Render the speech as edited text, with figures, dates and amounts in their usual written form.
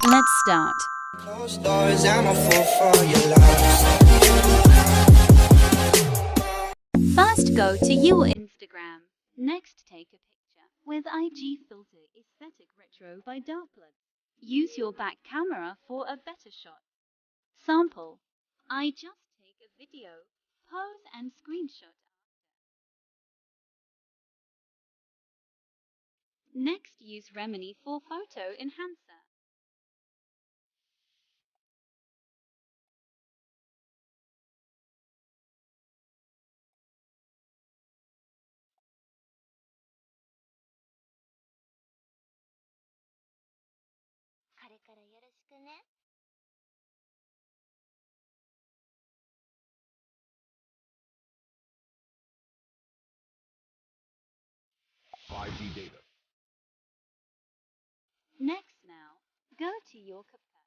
Let's start. Closed doors, I'm a fool for your love. First, go to your Instagram. Next, take a picture with IG filter aesthetic retro by Darkblood. Use your back camera for a better shot. Sample. I just take a video, pose and screenshot. Next, use Remini for photo enhancer. Next now, go to your CapCut.